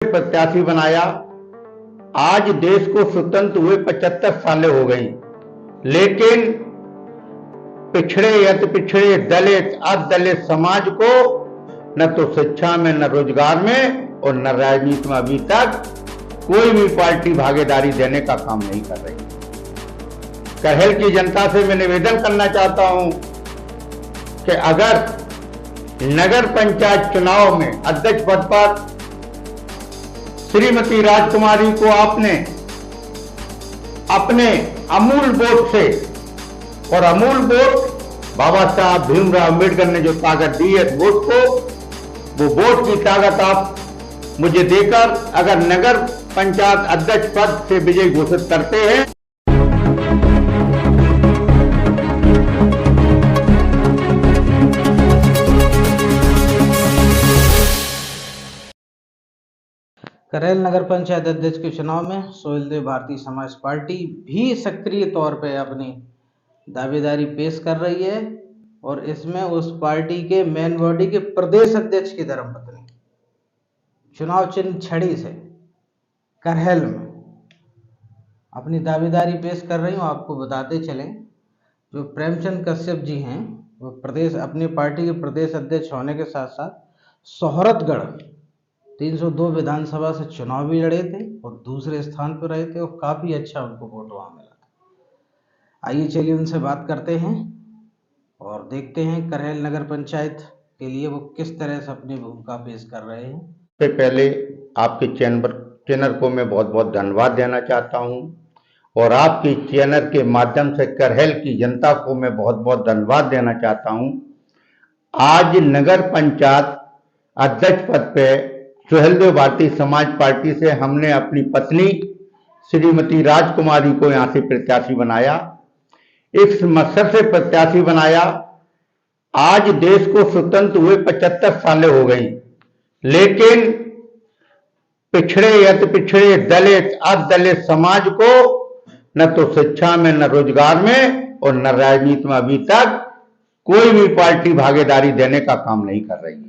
प्रत्याशी बनाया। आज देश को स्वतंत्र हुए 75 सालें हो गई, लेकिन पिछड़े अति पिछड़े दलित अदलित समाज को न तो शिक्षा में, न रोजगार में और न राजनीति में अभी तक कोई भी पार्टी भागीदारी देने का काम नहीं कर रही। करहल की जनता से मैं निवेदन करना चाहता हूं कि अगर नगर पंचायत चुनाव में अध्यक्ष पद पर श्रीमती राजकुमारी को आपने अपने अमूल वोट से, और अमूल वोट बाबा साहब भीमराव अम्बेडकर ने जो ताकत दी है वोट को, वो वोट की ताकत आप मुझे देकर अगर नगर पंचायत अध्यक्ष पद से विजयी घोषित करते हैं। करहल नगर पंचायत अध्यक्ष के चुनाव में सोहेलदेव भारतीय समाज पार्टी भी सक्रिय तौर पे अपनी दावेदारी पेश कर रही है, और इसमें उस पार्टी के मेन बॉडी के प्रदेश अध्यक्ष की धर्मपत्नी चुनाव चिन्ह छड़ी से करहल में अपनी दावेदारी पेश कर रही हूँ। आपको बताते चलें, जो प्रेमचंद कश्यप जी हैं वो प्रदेश अपनी पार्टी के प्रदेश अध्यक्ष होने के साथ साथ सोहरतगढ़ 302 विधानसभा से चुनाव भी लड़े थे और दूसरे स्थान पर रहे थे, और काफ़ी अच्छा उनको वोट वहाँ मिला था। आइए चलिए उनसे बात करते हैं और देखते हैं करहल नगर पंचायत के लिए वो किस तरह से अपनी भूमिका पेश कर रहे हैं। सबसे पहले आपके चैनल को मैं बहुत बहुत धन्यवाद देना चाहता हूं, और आपके चैनल के माध्यम से करहल की जनता को मैं बहुत बहुत धन्यवाद देना चाहता हूं। आज नगर पंचायत अध्यक्ष पद पे सोहेलदेव भारतीय समाज पार्टी से हमने अपनी पत्नी श्रीमती राजकुमारी को यहां से प्रत्याशी बनाया, इस मकसद से प्रत्याशी बनाया। आज देश को स्वतंत्र हुए 75 सालें हो गई, लेकिन पिछड़े अति पिछड़े दलित अदलित समाज को न तो शिक्षा में, न रोजगार में और न राजनीति में अभी तक कोई भी पार्टी भागीदारी देने का काम नहीं कर रही है।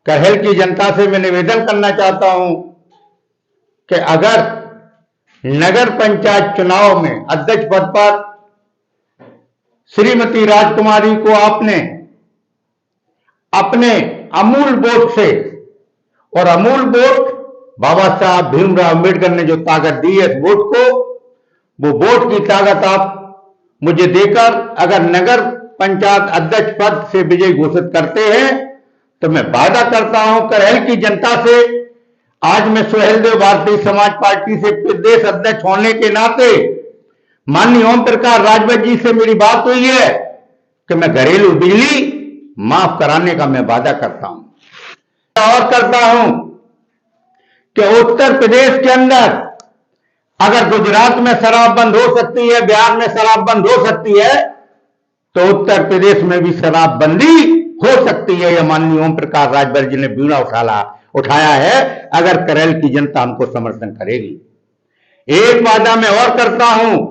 करहल की जनता से मैं निवेदन करना चाहता हूं कि अगर नगर पंचायत चुनाव में अध्यक्ष पद पर श्रीमती राजकुमारी को आपने अपने अमूल वोट से, और अमूल वोट बाबा साहब भीमराव अम्बेडकर ने जो ताकत दी है वोट को, वो वोट की ताकत आप मुझे देकर अगर नगर पंचायत अध्यक्ष पद से विजयी घोषित करते हैं, तो मैं वादा करता हूं करहल की जनता से, आज मैं सोहेलदेव भारतीय समाज पार्टी से प्रदेश अध्यक्ष होने के नाते माननीय ओम प्रकाश राजभर जी से मेरी बात हुई है कि मैं घरेलू बिजली माफ कराने का मैं वादा करता हूं। और करता हूं कि उत्तर प्रदेश के अंदर अगर गुजरात में शराब बंद हो सकती है, बिहार में शराब बंद हो सकती है, तो उत्तर प्रदेश में भी शराब बंदी हो सकती है। यह माननीय ओम प्रकाश राजभर जी ने बीड़ा उठाया है, अगर करहल की जनता हमको समर्थन करेगी। एक वादा मैं और करता हूं,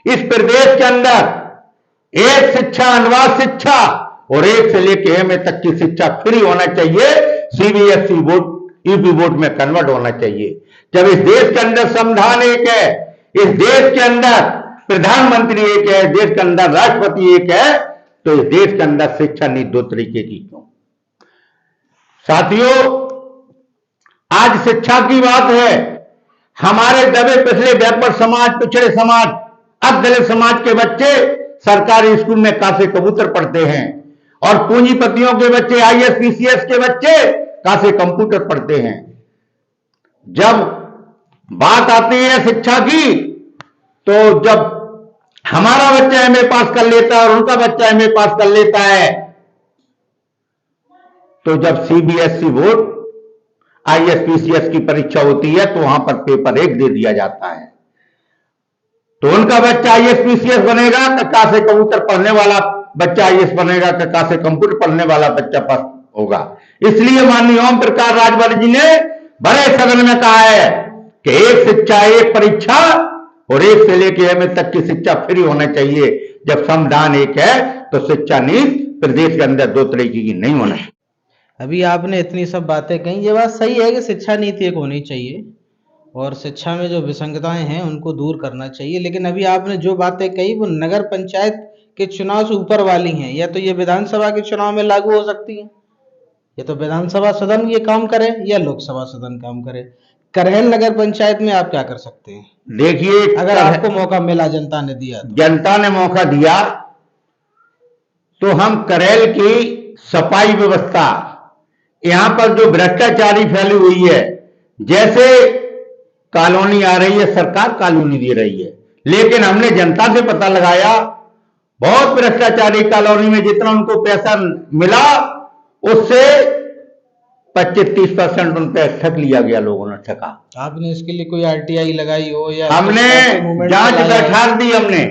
इस प्रदेश के अंदर एक शिक्षा अनुवाद शिक्षा और 1 से लेकर एमए तक की शिक्षा फ्री होना चाहिए, सीबीएसई बोर्ड यूपी बोर्ड में कन्वर्ट होना चाहिए। जब इस देश के अंदर संविधान एक है, इस देश के अंदर प्रधानमंत्री एक है, देश के अंदर राष्ट्रपति एक है, तो इस देश के अंदर शिक्षा नीति 2 तरीके की क्यों? साथियों, आज शिक्षा की बात है। हमारे दबे पिछले बैकवर्ड समाज, पिछड़े समाज, अदलित समाज के बच्चे सरकारी स्कूल में कासे कबूतर पढ़ते हैं, और पूंजीपतियों के बच्चे, आईएएस पीसीएस के बच्चे कासे कंप्यूटर पढ़ते हैं। जब बात आती है शिक्षा की, तो जब हमारा बच्चा एमए पास कर लेता है और उनका बच्चा एमए पास कर लेता है, तो जब सीबीएसई बोर्ड आईएएस पीसीएस की परीक्षा होती है तो वहां पर पेपर 1 दे दिया जाता है, तो उनका बच्चा आईएएस पीसीएस बनेगा तो कासे कबूतर पढ़ने वाला बच्चा आईएएस बनेगा, तो कासे कंप्यूटर पढ़ने वाला बच्चा पास होगा। इसलिए माननीय ओम प्रकाश राजभर जी ने बड़े सदन में कहा है कि एक शिक्षा एक परीक्षा और 1 से लेकर एमए तक की शिक्षा फ्री होना चाहिए। जब संविधान एक है तो शिक्षा नीति प्रदेश के अंदर 2 तरीके की नहीं होना चाहिए। अभी आपने इतनी सब बातें कही, ये बात सही है कि शिक्षा नीति एक होनी चाहिए और शिक्षा में जो विसंगताएं हैं उनको दूर करना चाहिए, लेकिन अभी आपने जो बातें कही वो नगर पंचायत के चुनाव से ऊपर वाली हैं, या तो ये विधानसभा के चुनाव में लागू हो सकती है, या तो विधानसभा सदन ये काम करे या लोकसभा सदन काम करे। करेल नगर पंचायत में आप क्या कर सकते हैं? देखिए, अगर आपको मौका मिला, जनता ने दिया तो। जनता ने मौका दिया तो हम करेल की सफाई व्यवस्था, यहां पर जो भ्रष्टाचारी फैली हुई है, जैसे कॉलोनी आ रही है, सरकार कॉलोनी दे रही है, लेकिन हमने जनता से पता लगाया बहुत भ्रष्टाचारी कॉलोनी में जितना उनको पैसा मिला उससे 25-30% उन पे ठग लिया गया, लोगों ने ठगा। आपने इसके लिए कोई आरटीआई लगाई हो या हमने मूवमेंट जांच चलाया हो? बैठा दी हमने,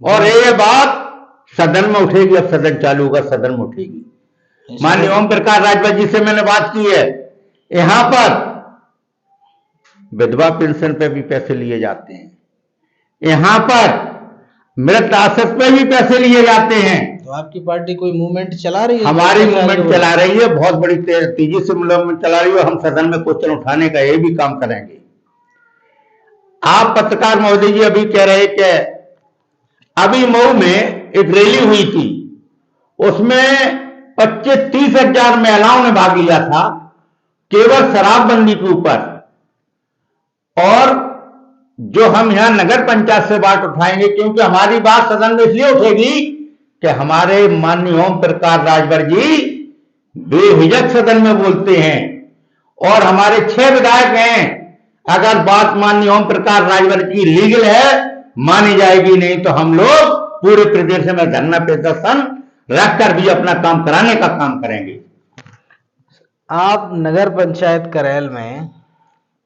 और ये बात सदन में उठेगी, अब सदन चालू होगा, सदन में उठेगी। माननीय ओम प्रकाश राजभर जी से मैंने बात की है, यहां पर विधवा पेंशन पे भी पैसे लिए जाते हैं, यहां पर मृत आश्रित पे भी पैसे लिए जाते हैं। तो आपकी पार्टी कोई मूवमेंट चला रही है? हमारी मूवमेंट चला रही है, बहुत बड़ी तेजी से मूवमेंट चला रही है, हम सदन में क्वेश्चन उठाने का ये भी काम करेंगे। आप पत्रकार महोदय जी अभी कह रहे कि अभी मऊ में एक रैली हुई थी, उसमें 25-30 हजार महिलाओं ने भाग लिया था, केवल शराबबंदी के ऊपर। और जो हम यहां नगर पंचायत से बात उठाएंगे, क्योंकि हमारी बात सदन में इसलिए उठेगी कि हमारे माननीय ओम प्रकाश राजभर जी बेहिचक सदन में बोलते हैं, और हमारे 6 विधायक हैं। अगर बात माननीय ओम प्रकाश राजभर की लीगल है, मानी जाएगी, नहीं तो हम लोग पूरे प्रदेश में धरना प्रदर्शन रखकर भी अपना काम कराने का काम करेंगे। आप नगर पंचायत करेल में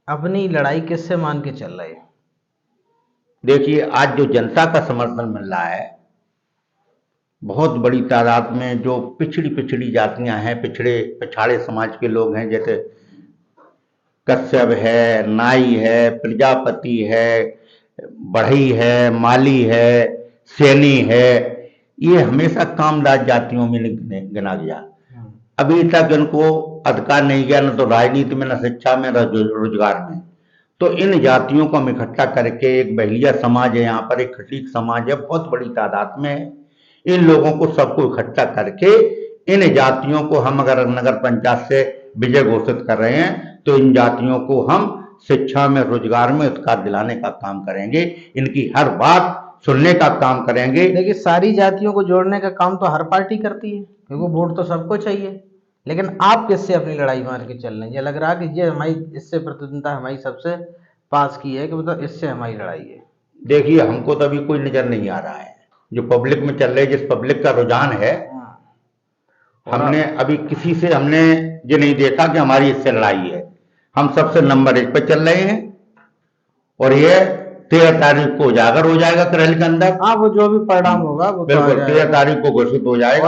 अपनी लड़ाई किससे मान के चल रहे हैं? देखिए, आज जो जनता का समर्थन मिल रहा है, बहुत बड़ी तादाद में जो पिछड़ी जातियां हैं, पिछाड़े समाज के लोग हैं, जैसे कश्यप है, नाई है, प्रजापति है, बढ़ई है, माली है, सैनी है, ये हमेशा कामदार जातियों में गिना गया। अभी तक इनको अधिकार नहीं गया, न तो राजनीति में, न शिक्षा में, न रोजगार में। तो इन जातियों को हम इकट्ठा करके, एक बहलिया समाज है यहाँ पर, एक खटीक समाज है, बहुत बड़ी तादाद में है, इन लोगों को सबको इकट्ठा करके इन जातियों को हम अगर नगर पंचायत से विजय घोषित कर रहे हैं, तो इन जातियों को हम शिक्षा में, रोजगार में अधिकार दिलाने का काम करेंगे, इनकी हर बात सुनने का काम करेंगे। देखिए, सारी जातियों को जोड़ने का काम तो हर पार्टी करती है, क्योंकि वोट तो सबको चाहिए, लेकिन आप किससे अपनी लड़ाई मार के चल रहे हैं? ये लग रहा है कि ये हमारी, इससे प्रतिद्वंदता हमारी सबसे पास की है, कि मतलब इससे हमारी लड़ाई है। देखिए, हमको तो अभी कोई नजर नहीं आ रहा है जो पब्लिक में चल रहे, जिस पब्लिक का रुझान है, हमने अभी किसी से हमने ये नहीं देखा कि हमारी इससे लड़ाई है। हम सबसे नंबर 1 पर चल रहे हैं, और ये 13 तारीख को उजागर हो जाएगा करेल के अंदर। हाँ, वो जो भी परिणाम होगा वो बिल्कुल 13 तारीख को घोषित हो जाएगा,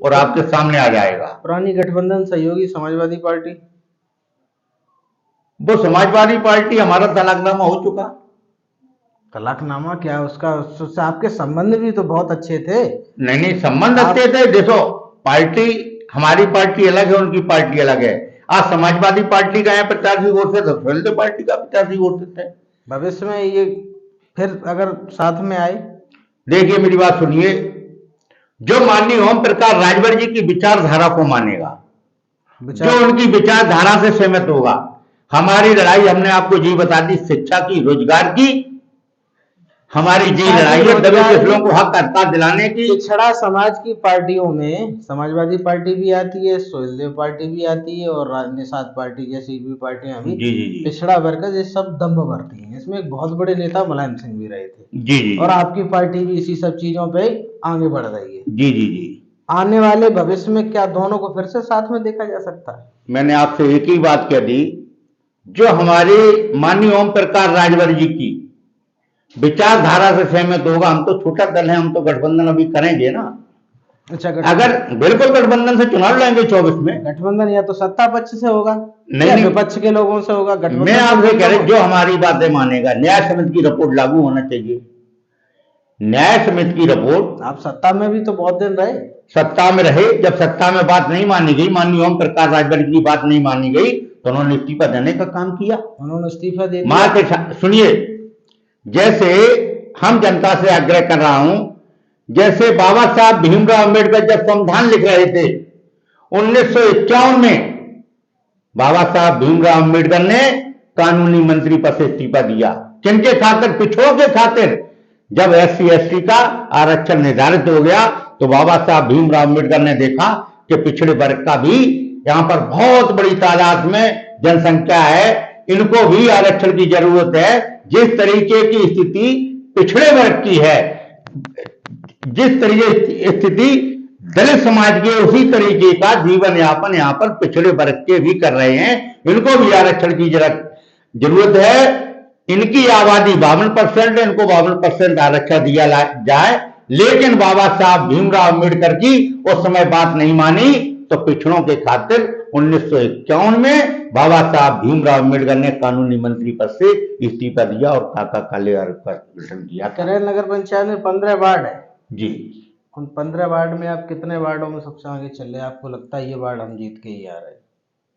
और आपके सामने आ जाएगा। पुरानी गठबंधन सहयोगी समाजवादी पार्टी, वो समाजवादी पार्टी, हमारा तलाकनामा हो चुका। तलाकनामा क्या उसका, उससे आपके संबंध भी तो बहुत अच्छे थे। नहीं, संबंध अच्छे थे। देखो, पार्टी, हमारी पार्टी अलग है, उनकी पार्टी अलग है। आज समाजवादी पार्टी का यहाँ 85 घोषित है, फिर पार्टी का 85 घोषित है। भविष्य में ये फिर अगर साथ में आए? देखिए, मेरी बात सुनिए, जो माननीय ओम प्रकाश राजभर जी की विचारधारा को मानेगा, जो उनकी विचारधारा से सहमत होगा, हमारी लड़ाई, हमने आपको जी बता दी, शिक्षा की, रोजगार की, हमारी जी लड़ाई है, दबे कुचलों को हक अधिकार दिलाने की। पिछड़ा समाज की पार्टियों में समाजवादी पार्टी भी आती है, सोहेलदेव पार्टी भी आती है, और निषाद पार्टी जैसी भी पार्टियां भी पिछड़ा वर्ग ये सब दम्भ भरती हैं। इसमें एक बहुत बड़े नेता मुलायम सिंह भी रहे थे। जी। और आपकी पार्टी भी इसी सब चीजों पे आगे बढ़ रही है। जी। आने वाले भविष्य में क्या दोनों को फिर से साथ में देखा जा सकता है? मैंने आपसे एक ही बात कह दी, जो हमारे माननीय ओम प्रकाश राजभर जी की विचारधारा से सहमत होगा। हम तो छोटा दल है, हम तो गठबंधन अभी करेंगे ना। अच्छा, अगर बिल्कुल गठबंधन से चुनाव लड़ेंगे 24 में। गठबंधन या तो सत्ता पक्ष से होगा, नहीं, विपक्ष के लोगों से होगा। गठबंधन मैं आपसे कह रहा हूं, जो हमारी बातें मानेगा, न्याय समिति की रिपोर्ट लागू होना चाहिए। न्याय समिति की रिपोर्ट, आप सत्ता में भी तो बहुत दिन रहे। सत्ता में रहे, जब सत्ता में बात नहीं मानी गई, माननीय ओम प्रकाश राजभर की बात नहीं मानी गई, तो उन्होंने इस्तीफा देने का काम किया। उन्होंने इस्तीफा दे दिया। मां के सुनिए, जैसे हम जनता से आग्रह कर रहा हूं, जैसे बाबा साहब भीमराव अम्बेडकर जब संविधान लिख रहे थे 1951 में, बाबा साहब भीमराव अम्बेडकर ने कानूनी मंत्री पद से इस्तीफा दिया। किनके खातिर? पिछड़ों के खातिर। जब SC ST का आरक्षण निर्धारित हो गया तो बाबा साहब भीमराव अम्बेडकर ने देखा कि पिछड़े वर्ग का भी यहां पर बहुत बड़ी तादाद में जनसंख्या है, इनको भी आरक्षण की जरूरत है। जिस तरीके की स्थिति पिछड़े वर्ग की है, जिस तरीके की स्थिति दलित समाज के, उसी तरीके का जीवन यापन यहां पर पिछड़े वर्ग के भी कर रहे हैं। इनको भी आरक्षण की जरूरत है। इनकी आबादी 52% है, इनको 52% आरक्षण दिया जाए। लेकिन बाबा साहब भीमराव अम्बेडकर की उस समय बात नहीं मानी, तो पिछड़ों के खातिर 1951 में बाबा साहब भीमराव अम्बेडकर ने कानूनी मंत्री पद से इस्तीफा दिया और काका काले का गठन किया। करेल नगर पंचायत में 15 वार्ड है जी। उन 15 वार्ड में आप कितने वार्डों में सबसे आगे चल रहे हैं? आपको लगता है ये वार्ड हम जीत के ही आ रहे हैं?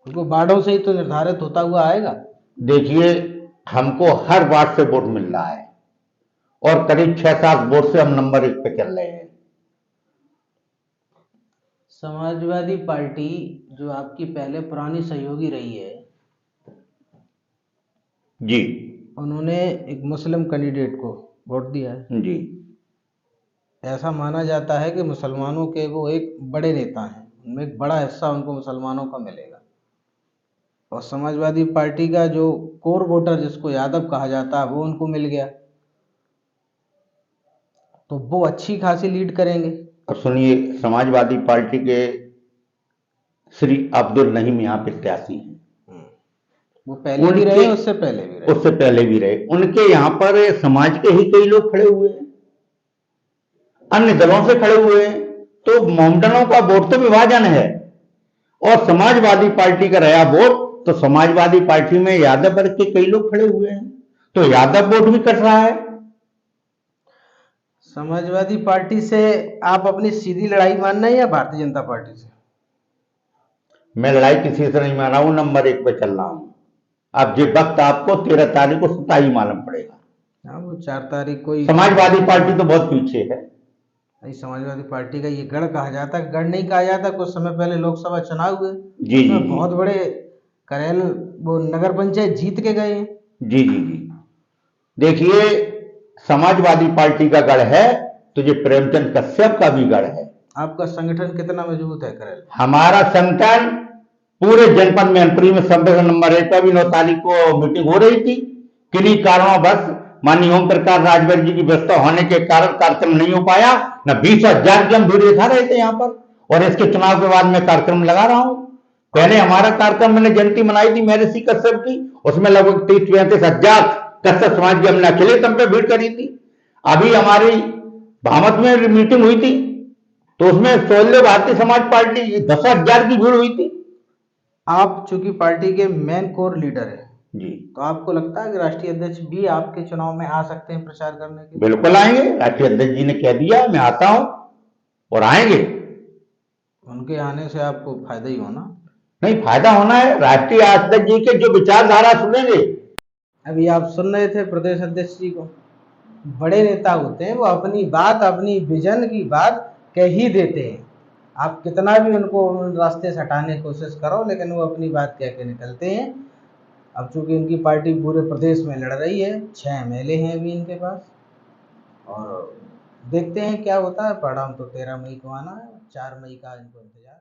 क्योंकि वार्डों से ही तो निर्धारित होता हुआ आएगा। देखिए, हमको हर वार्ड से वोट मिल रहा है और करीब 6-7 वोट से हम नंबर 1 पे चल रहे हैं। समाजवादी पार्टी जो आपकी पहले पुरानी सहयोगी रही है जी, उन्होंने एक मुस्लिम कैंडिडेट को वोट दिया है। जी, ऐसा माना जाता है कि मुसलमानों के वो एक बड़े नेता हैं, उनमें एक बड़ा हिस्सा उनको मुसलमानों का मिलेगा। और समाजवादी पार्टी का जो कोर वोटर जिसको यादव कहा जाता है वो उनको मिल गया, तो वो अच्छी खासी लीड करेंगे। और सुनिए, समाजवादी पार्टी के श्री अब्दुल नईम यहाँ प्रत्याशी हैं। वो पहले भी रहे, उससे पहले भी रहे। उससे पहले भी रहे। उनके यहाँ पर समाज के ही कई लोग खड़े हुए हैं, अन्य दलों से खड़े हुए हैं। तो मोमडनों का वोट तो विभाजन है और समाजवादी पार्टी का रहा वोट, तो समाजवादी पार्टी में यादव वर्ग के कई लोग खड़े हुए हैं, तो यादव वोट भी कट रहा है। समाजवादी पार्टी से आप अपनी सीधी लड़ाई मानना है या भारतीय जनता पार्टी से? मैं लड़ाई किसी से नहीं मान रहा हूं, नंबर 1 पे चल रहा हूं। अब जो वक्त आपको 13 तारीख को स्वतः ही मालूम पड़ेगा। हाँ, वो 4 तारीख को ही। समाजवादी पार्टी तो बहुत पीछे है। नहीं, समाजवादी पार्टी का ये गढ़ कहा जाता है, गढ़ नहीं कहा जाता। कुछ समय पहले लोकसभा चुनाव हुए, जी जी, बहुत बड़े करेल वो नगर पंचायत जीत के गए हैं। जी जी जी। देखिए, समाजवादी पार्टी का गढ़ है तो ये प्रेमचंद कश्यप का भी गढ़ है। आपका संगठन कितना मजबूत है करेल? हमारा संगठन पूरे जनपद में मैनपुरी में संगठन नंबर 1 पर भी 9 तारीख को मीटिंग हो रही थी। किन्हीं कारणों बस माननीय ओम प्रकाश राजभर जी की व्यवस्था होने के कारण कार्यक्रम नहीं हो पाया। न 20,000 की हम भीड़ दिखा रहे थे यहाँ पर, और इसके चुनाव के बाद मैं कार्यक्रम लगा रहा हूँ। पहले हमारा कार्यक्रम मैंने जयंती मनाई थी मेरे सी कश्यप की, उसमें लगभग 30-35,000 कश्यप समाज की हमने अकेले दम पे भीड़ करी थी। अभी हमारी भामत में मीटिंग हुई थी तो उसमें सोल्य भारतीय समाज पार्टी 10,000 की भीड़ हुई थी। आप चूंकि पार्टी के मेन कोर लीडर है जी, तो आपको लगता है कि राष्ट्रीय अध्यक्ष भी आपके चुनाव में आ सकते हैं प्रचार करने के लिए? बिल्कुल आएंगे। राष्ट्रीय अध्यक्ष जी ने कह दिया मैं आता हूं और आएंगे। उनके आने से आपको फायदा ही होना? नहीं, फायदा होना है। राष्ट्रीय अध्यक्ष जी के जो विचारधारा सुनेंगे। अभी आप सुन रहे थे प्रदेश अध्यक्ष जी को। बड़े नेता होते हैं वो अपनी बात, अपनी विजन की बात कह ही देते हैं। आप कितना भी उनको उन रास्ते से हटाने की कोशिश करो, लेकिन वो अपनी बात कह के निकलते हैं। अब चूंकि इनकी पार्टी पूरे प्रदेश में लड़ रही है, 6 MLA हैं अभी इनके पास, और देखते हैं क्या होता है। परिणाम तो 13 मई को आना है, 4 मई का इनको इंतजार।